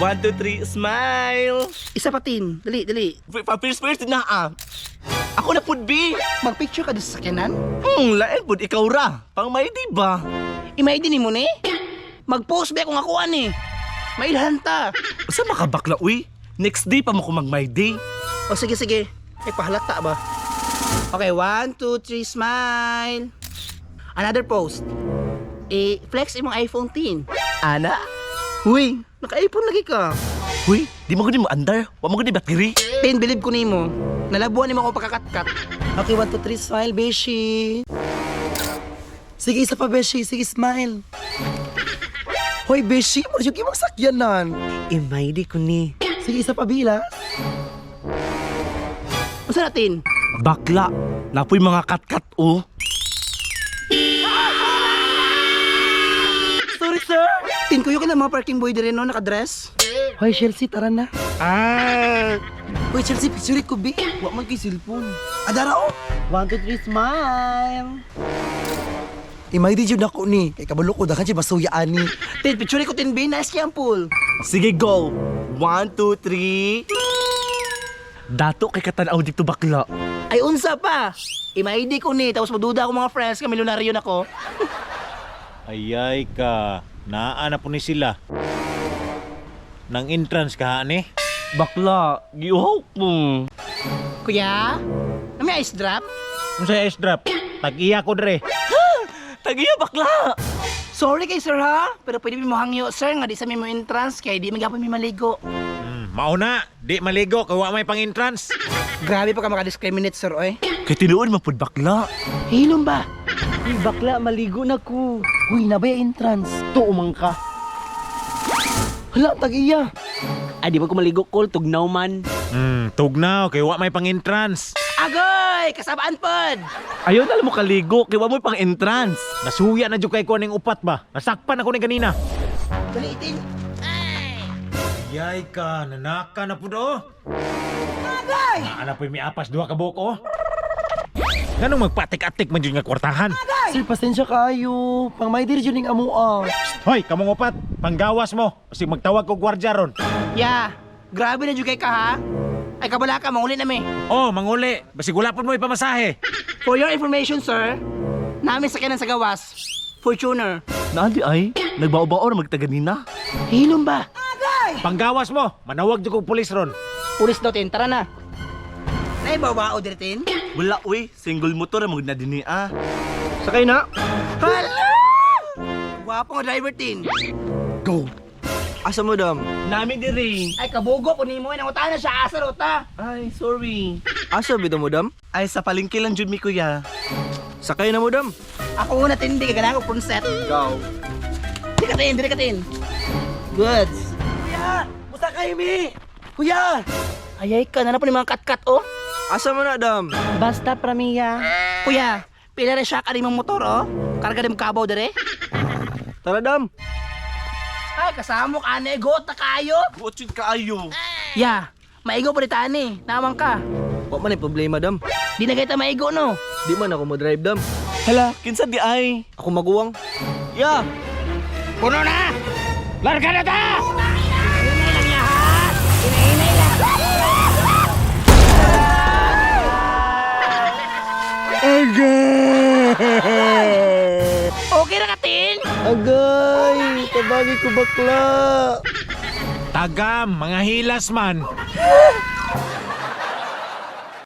1, 2, 3, smile. Isa pa tin. Dali, dali. First na Ako na pud bi. Magpicture ka doon sa sakyanan? Lain pud ikaw ra. Pang may di ba? Imay din mo ni? Mag-post ba kung ako ani? Mailhan ta. Sa makabakla uy. Next day pa mo ko mag-my day. O sige, sige. Ay, pahalata ba? Okay, 1, 2, 3, smile. Another post. Flex imong iPhone 10. Ana? Huy, naka-iPhone lagi ka. Huy, di mo gud mo andar. Wa mo gud battery. Tin, believe ko nimo. Nalabuan nimo ako pagkakat-kat. Okay, 1, 2, 3, smile, Beshi. Sige, isa pa, Beshi. Sige, smile. Hoy, Beshi, mo yung imong sakyanan. Imay di ko ni. Sige, isa pa, Bila. Masa natin? Bakla. Napoy mga kat-kat oh. Sorry, sir. Tin, kuyo ka na mga parking boy din no, nakadress. Hoy, Chelsea, tara na. Hoy, Chelsea, picture ko, bi. Wa man kay cellphone. Adara, oh. 1, 2, 3, smile. Imay di jud ako ni. Kay kabalo ko, dakan siya basuyaan ni. Tin, picture ko, Tin, bi. Nice kaya ang pool. Sige, go. 1, 2, 3. Dato kay katanaw dito bakla. Ay, unsa pa. Ima-ID ko ni, tapos maduda ako mga friends, kay milyonaryo na ko. Ayay ka, naa na po ni sila. Nang entrance ka ni? Bakla, giuhaw mo. Kuya, may ice drop? Kung sa ice drop, tag-iya ko dre. Tagiya bakla. Sorry kay sir ha, pero pwede mo hangyo sir nga di sa mo entrance kay di magapon mi maligo. Mauna, di maligo, kawa may pang-entrance. Grabe pa ka maka-discriminate sir oy. Kay tinuod man pud bakla. Hilom ba? Uy, bakla, maligo na ko. Uy, nabay entrance. Tuumang ka. Hala, tag-iya. Ay di ba ko maligo kol tugnaw man. Tugnaw, kawa may pang-entrance. Agoy, kasabaan pod. Ayaw na lang mo kaligo, kay wa mo pang entrance. Nasuya na dyan kay ko ning upat ba? Nasakpan ako ni kanina. Dali itin. Yay ka, nanaka na po do. Agay! Naana po yung may apas, duha ka buko. Ganong magpatik-atik man dyan nga kwartahan. Sir, pasensya kayo. Pang may diri jud ning amua. Hoy, kamong upat, panggawas mo. Kasi magtawag ko gwardya ron. Ya, grabe na jugay ka ha. Ay kabala ka, manguli na mi. Oh, manguli. Basi gulapon mo ipamasahe. For your information sir, namin sakyanan sa gawas. Fortuner. Naandi ay, nagbao-bao ra magtaganina. Hilom ba? Panggawas mo, manawag dyan ko pulis ron. Pulis daw tin, tara na. Nay babao diritin? Wala uy, single motor ang magna dinhi ah. Sakay na. Hala! Gwapo nga driver tin. Go. Asa mo, dam? Nami diri. Ay kabugo ko nimo nang utana siya asa rota. Ay, sorry. Asa bitaw mo, dam? Ay, sa palengke lang jud mi kuya. Sakay na mo, dam. Ako una tin, di ka ganang ko set. Go. Di ka tin. Goods. Kuya, musakay mi. Kuya, Ayay ka, na po ni mga kat-kat oh. asa mo na, dam? Basta pramiya. Kuya, pila rin siya ka rin mong motor oh. Karga rin kabaw dire. Tara, dam. Ay, kasama ka na got na kayo. Buot jud kaayo. Ya, maigo pa rin tani. Namang ka. Wa man ay problema, dam. Di na kita maigo no. Di man ako mo-drive, dam. Hala, kinsa di ay? Ako maguwang. Ya. Puno na! Larga na ta! Okay na katin? Agay, tabagi ko bakla. Tagam, mga hilas man.